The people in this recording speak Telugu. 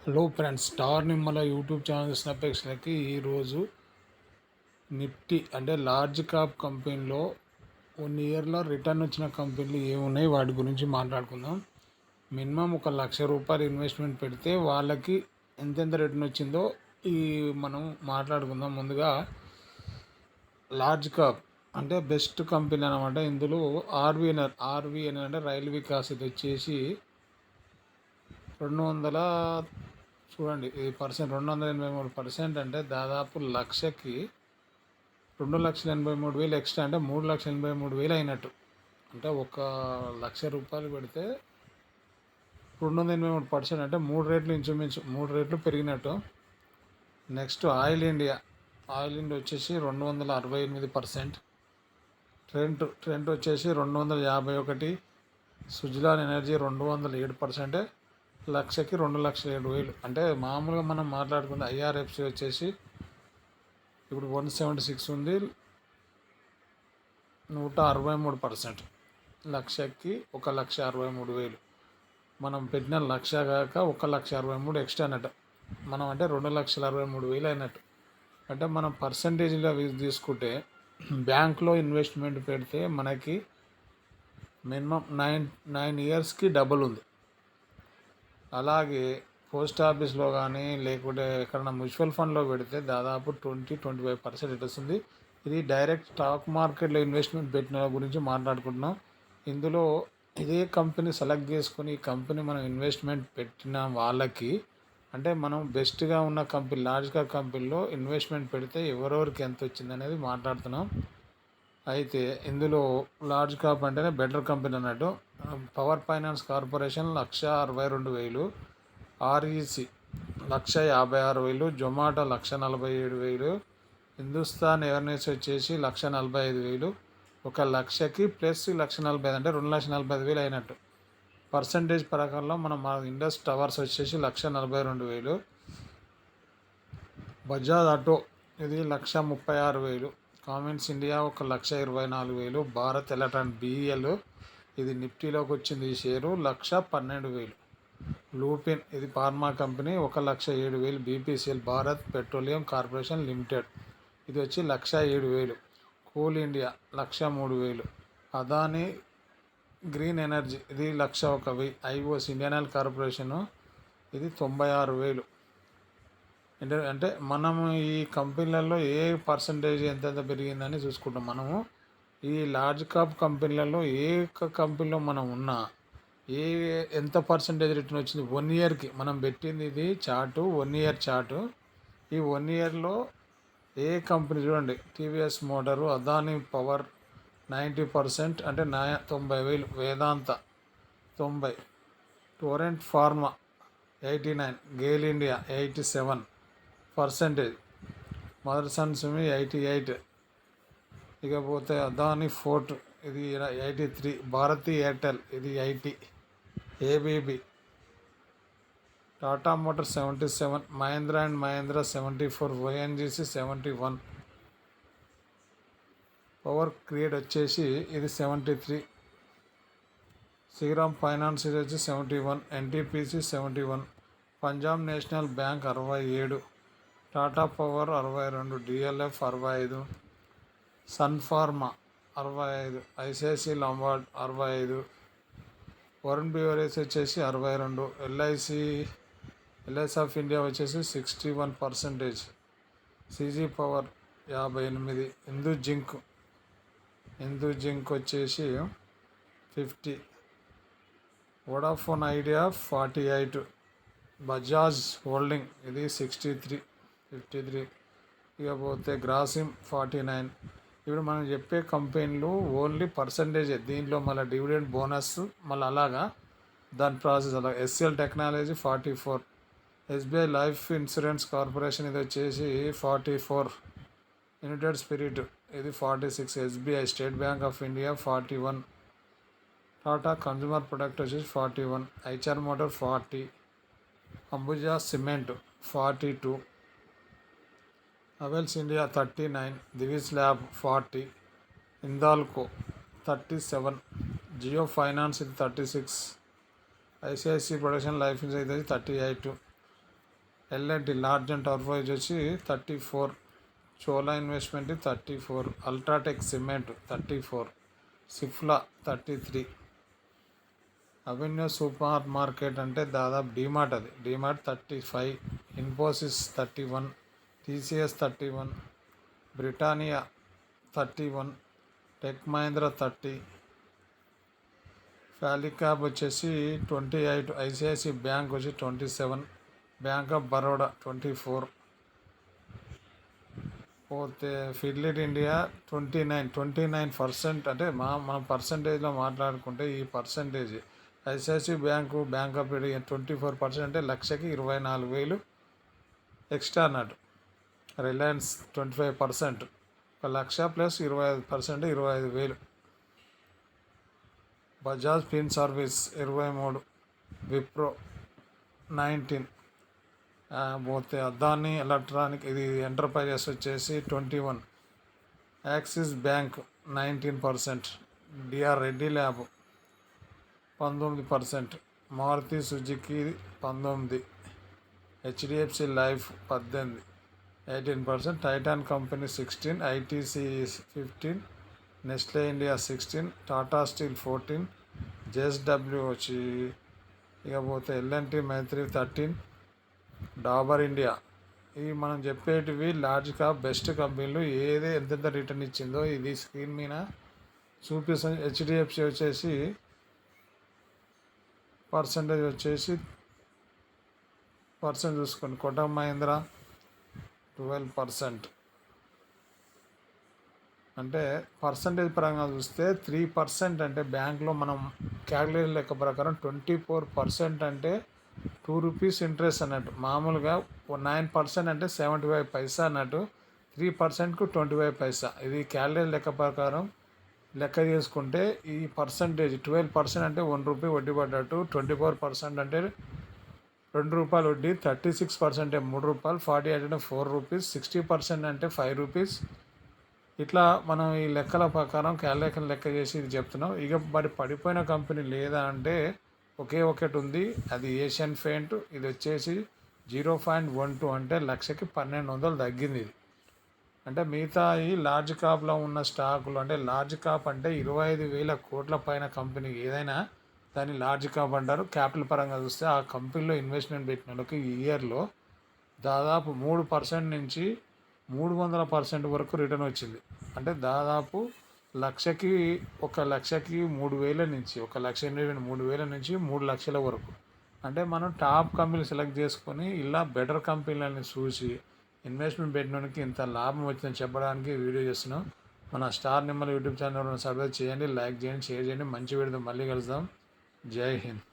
Hello friends, star Nimmala YouTube channel చూసిన ఈరోజు నిఫ్టీ అంటే లార్జ్ క్యాప్ కంపెనీలో 1 ఇయర్లో రిటర్న్ వచ్చిన కంపెనీలు ఏమున్నాయి వాటి గురించి మాట్లాడుకుందాం. మినిమం ₹1,00,000 ఇన్వెస్ట్మెంట్ పెడితే వాళ్ళకి ఎంతెంత రిటర్న్ వచ్చిందో ఈ మనం మాట్లాడుకుందాం. ముందుగా లార్జ్ క్యాప్ అంటే బెస్ట్ కంపెనీ అనమాట. ఇందులో ఆర్వీఎన్ఎల్ అంటే రైలు వికాస్ ఇది వచ్చేసి 200 చూడండి. ఇది పర్సెంట్ 283% అంటే దాదాపు లక్షకి 2,83,000 ఎక్స్ట్రా అంటే 3,83,000 అయినట్టు. అంటే ₹1,00,000 పెడితే 283% అంటే 3 రేట్లు, ఇంచుమించు 3 రేట్లు పెరిగినట్టు. నెక్స్ట్ ఆయిల్ ఇండియా వచ్చేసి 268%. ట్రెంట్ వచ్చేసి 251. సుజలాన్ ఎనర్జీ 207%. లక్షకి 2,07,000 అంటే మామూలుగా మనం మాట్లాడుకుంటే ఐఆర్ఎఫ్సి వచ్చేసి ఇప్పుడు 176 ఉంది, 163%. లక్షకి 1,63,000. మనం పెట్టిన లక్ష కాక 1,63,000 ఎక్స్ట్రా అన్నట్టు. మనం అంటే 2,63,000 అయినట్టు. అంటే మనం పర్సంటేజ్లో తీసుకుంటే బ్యాంక్లో ఇన్వెస్ట్మెంట్ పెడితే మనకి మినిమం 9 ఇయర్స్కి డబుల్ ఉంది. అలాగే పోస్ట్ ఆఫీస్లో కానీ లేకుంటే ఎక్కడైనా మ్యూచువల్ ఫండ్లో పెడితే దాదాపు 20-25% రిటర్న్స్ ఉంది. ఇది డైరెక్ట్ స్టాక్ మార్కెట్లో ఇన్వెస్ట్మెంట్ పెట్టిన గురించి మాట్లాడుకుంటున్నాం. ఇందులో ఇదే కంపెనీ సెలెక్ట్ చేసుకుని ఈ కంపెనీ మనం ఇన్వెస్ట్మెంట్ పెట్టిన వాళ్ళకి అంటే మనం బెస్ట్గా ఉన్న కంపెనీ లార్జ్ క్యాప్ కంపెనీలో ఇన్వెస్ట్మెంట్ పెడితే ఎవరెవరికి ఎంత వచ్చింది అనేది మాట్లాడుతున్నాం. అయితే ఇందులో లార్జ్ క్యాప్ అంటేనే బెటర్ కంపెనీ అన్నట్టు. Power finance corporation 1,62,000, REC 1,56,000, Zomato 1,47,000, Hindustan airlines వచ్చేసి 1,45,000. 1,00,000కి ప్లస్ 1,45,000 అంటే 2,45,000 అయినట్టు. పర్సంటేజ్ ప్రకారంలో మనం ఇండస్ టవర్స్ వచ్చేసి 1,42,000. బజాజ్ ఆటో ఇది 1,36,000. Comments India 1,24,000. Bharat electronic BEL ఇది నిఫ్టీలోకి వచ్చింది. ఈ షేరు 1,12,000. లూపిన్ ఇది pharma company 1,07,000. BPCL Bharat petroleum corporation limited ఇది వచ్చి 1,07,000. Coal India 1,03,000. Adani green energy ఇది 1,01,000. ఐఓసి ఇండియన్ ఆయిల్ కార్పొరేషను ఇది 96,000. అంటే మనము ఈ కంపెనీలలో ఏ పర్సంటేజ్ ఎంతెంత పెరిగిందని చూసుకుంటాం. మనము ఈ లార్జ్ క్యాప్ కంపెనీలలో ఏ కంపెనీలో మనం ఉన్నా ఎంత పర్సంటేజ్ రిటర్న్ వచ్చింది 1 ఇయర్కి మనం పెట్టింది. ఇది చార్టు 1 ఇయర్ చార్టు. ఈ 1 ఇయర్లో ఏ కంపెనీ చూడండి. టీవీఎస్ మోటారు, అదానీ పవర్ 90% అంటే 90,000. వేదాంత 90, torrent pharma 89, Gayle India 87%, Motherson సుమి 88. ఇకపోతే అదానీ ఫోర్ట్ ఇది 83, భారతీ ఎయిర్టెల్ ఇది 80, ABB, Tata Motor 77, Mahindra and Mahindra 74, ONGC 71, Power Grid వచ్చేసి ఇది 73, శ్రీరామ్ ఫైనాన్స్ ఇది వచ్చి 71, NTPC 71, Punjab National Bank 67, Tata Power 62, DLF 65, Sun Pharma 65, ICICI Lombard 65, Varun Beverage వచ్చేసి 62, ఎల్ఐసి ఆఫ్ ఇండియా వచ్చేసి 61%, సీజీ పవర్ 58, హిందూ జింక్ వచ్చేసి 50, వోడాఫోన్ ఐడియా 48, బజాజ్ హోల్డింగ్ ఇది 53. ఇకపోతే గ్రాసిమ్ 49. ఇప్పుడు మనం చెప్పే కంపెనీలు ఓన్లీ పర్సంటేజ్. దీంట్లో మళ్ళీ డివిడెండ్ బోనస్ మళ్ళీ అలాగా దాని ప్రాసెస్ అలా. SL Technology 44, SBI Life Insurance Corporation ఇది వచ్చేసి 44, యునైటెడ్ స్పిరిట్ ఇది 46, SBI State Bank of India 41, Tata Consumer Product వచ్చేసి 41, HR Motor 40, Ambuja Cement 42, Havells India 39, Divis Lab 40, Hindalco 37, Jio Finance ఇది 36, ఐసిఐసి ప్రొడక్షన్ లైఫ్ ఇన్సూరెన్స్ ఇది 38, ఎల్ఎన్టీ లార్జ్ అండ్ టర్బోజ్ వచ్చి 34, Chola investment 34, UltraTech cement 34, సిఫ్లా 33, avenue super market అంటే దాదాపు డీమార్ట్, అది DMart 35, Infosys 31, TCS 31, Britannia 31, tech Mahindra 30, ఫ్యాలిక్యాబ్ వచ్చేసి 28, ఐసిఐసి బ్యాంక్ వచ్చి 27, బ్యాంక్ ఆఫ్ బరోడా 24, పోతే ఫిడ్లిట్ ఇండియా 29% అంటే మన పర్సంటేజ్లో మాట్లాడుకుంటే ఈ percentage ICICI bank, Bank of India 24% అంటే లక్షకి 24,000 ఎక్స్ట్రా అన్నట్టు. Reliance 25%, 1,00,000 plus 25%, 25,000. Bajaj Fin Service 23, Wipro 19, పోతే అదాని ఎలక్ట్రానిక్ ఇది ఎంటర్ప్రైజెస్ వచ్చేసి 21, Axis Bank 19%, Dr Reddy lab 19%, Maruti Suzuki 19, HDFC Life 18, 18%, Titan company 16, ITC 15, Nestle India 16, Tata Steel 14, JSW వచ్చి ఇకపోతే ఎల్ఎన్టీ మైత్రి 13, డాబర్ ఇండియా. ఇవి మనం చెప్పేటివి లార్జ్ క్యాప్ బెస్ట్ కంపెనీలు ఏది ఎంతెంత రిటర్న్ ఇచ్చిందో ఇది స్క్రీన్ మీద చూపిస్తాం. హెచ్డిఎఫ్సి వచ్చేసి పర్సంటేజ్ వచ్చేసి చూసుకోండి, కోటక్ మహీంద్రా 12%, అంటే పర్సంటేజ్ పరంగా చూస్తే 3% అంటే బ్యాంక్లో మనం క్యాలిక్యులేషన్ లెక్క ప్రకారం 24% అంటే ₹2 ఇంట్రెస్ట్ అన్నట్టు. మామూలుగా 9% అంటే 75 పైసా అన్నట్టు, 3%కు 25 పైసా. ఇది క్యాలిక్యులేషన్ లెక్క ప్రకారం లెక్క చేసుకుంటే ఈ పర్సంటేజ్ 12% అంటే ₹1 వడ్డీ పడ్డట్టు, 24% అంటే ₹2 వడ్డీ, 36% అంటే ₹3, 48 అంటే ₹4, 60% అంటే ₹5. ఇట్లా మనం ఈ లెక్కల ప్రకారం క్యాలిక్యులేషన్ లెక్క చేసి ఇది చెప్తున్నాం. ఇక మరి పడిపోయిన కంపెనీ లేదా అంటే ఒకే ఒకటి ఉంది, అది ఏషియన్ పెయింట్. ఇది వచ్చేసి 0.12 అంటే లక్షకి 1,200 తగ్గింది ఇది. అంటే మిగతా ఈ లార్జ్ క్యాప్లో ఉన్న స్టాకులు, అంటే లార్జ్ క్యాప్ అంటే 25,000 కోట్ల పైన కంపెనీ ఏదైనా దాన్ని లార్జ్ క్యాప్ అంటారు. క్యాపిటల్ పరంగా చూస్తే ఆ కంపెనీలో ఇన్వెస్ట్మెంట్ పెట్టిన వాళ్ళకి ఈ ఇయర్లో దాదాపు 3% నుంచి 300% వరకు రిటర్న్ వచ్చింది. అంటే దాదాపు లక్షకి 3,000 నుంచి 1,83,000 నుంచి 3 లక్షల వరకు. అంటే మనం టాప్ కంపెనీలు సెలెక్ట్ చేసుకొని ఇలా బెటర్ కంపెనీలని చూసి ఇన్వెస్ట్మెంట్ పెట్టడానికి ఇంత లాభం వచ్చిందని చెప్పడానికి వీడియో చేస్తున్నాం. మన star Nimmala YouTube channel subscribe చేయండి, లైక్ చేయండి, షేర్ చేయండి. మంచి వీడియోతో మళ్ళీ కలుద్దాం. జై హింద్.